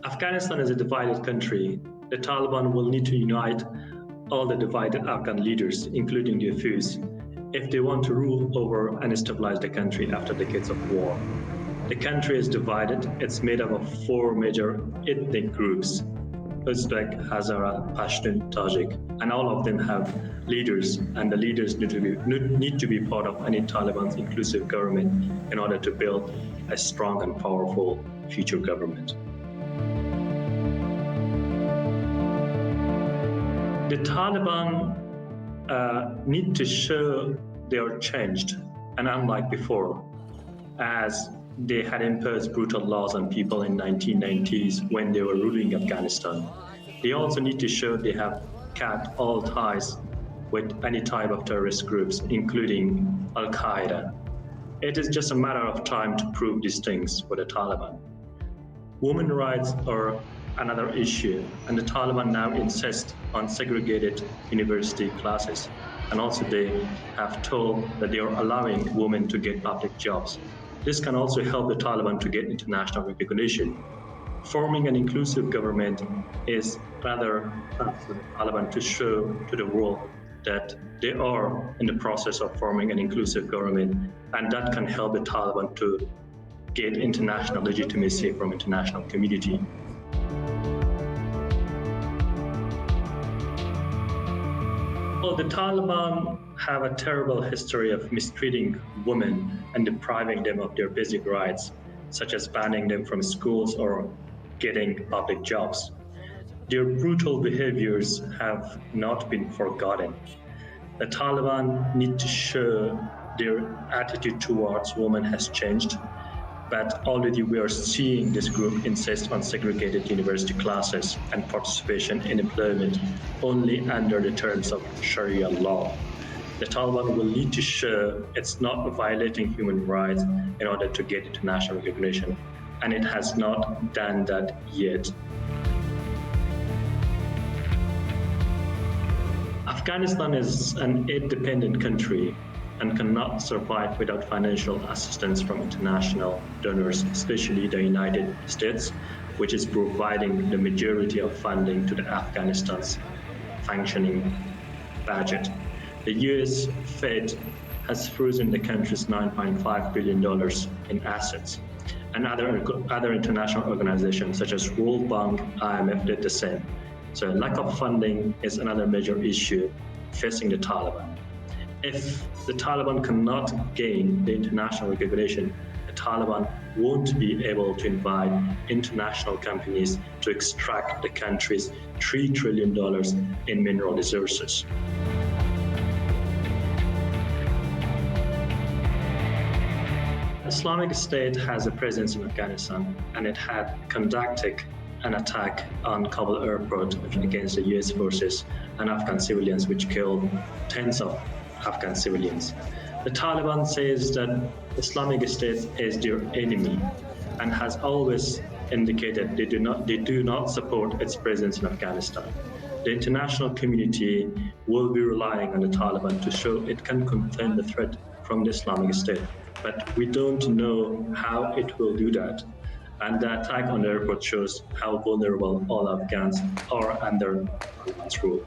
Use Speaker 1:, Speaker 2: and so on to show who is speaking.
Speaker 1: Afghanistan is a divided country. The Taliban will need to unite all the divided Afghan leaders, including the Afghans, if they want to rule over and stabilize the country after decades of war. The country is divided. It's made up of four major ethnic groups: Uzbek, Hazara, Pashtun, Tajik, and all of them have leaders, and the leaders need to be part of any Taliban's inclusive government in order to build a strong and powerful future government. The Taliban need to show they are changed, and unlike before, as they had imposed brutal laws on people in 1990s when they were ruling Afghanistan. They also need to show they have cut all ties with any type of terrorist groups, including Al-Qaeda. It is just a matter of time to prove these things for the Taliban. Women's rights are another issue, and the Taliban now insist on segregated university classes. And also they have told that they are allowing women to get public jobs. This can also help the Taliban to get international recognition. Forming an inclusive government is rather tough for the Taliban to show to the world that they are in the process of forming an inclusive government, and that can help the Taliban to get international legitimacy from international community. Well, the Taliban have a terrible history of mistreating women and depriving them of their basic rights, such as banning them from schools or getting public jobs. Their brutal behaviors have not been forgotten. The Taliban need to show their attitude towards women has changed, but already we are seeing this group insist on segregated university classes and participation in employment only under the terms of Sharia law. The Taliban will need to show it's not violating human rights in order to get international recognition, and it has not done that yet. Afghanistan is an aid-dependent country and cannot survive without financial assistance from international donors, especially the United States, which is providing the majority of funding to the Afghanistan's functioning budget. The US Fed has frozen the country's $9.5 billion in assets, and other international organizations such as World Bank, IMF did the same. So lack of funding is another major issue facing the Taliban. If the Taliban cannot gain the international recognition, the Taliban won't be able to invite international companies to extract the country's $3 trillion in mineral resources. Islamic State has a presence in Afghanistan, and it had conducted an attack on Kabul airport against the US forces and Afghan civilians, which killed tens of Afghan civilians. The Taliban says that Islamic State is their enemy and has always indicated they do not support its presence in Afghanistan. The international community will be relying on the Taliban to show it can contain the threat from the Islamic State, but we don't know how it will do that. And the attack on the airport shows how vulnerable all Afghans are under Taliban's rule.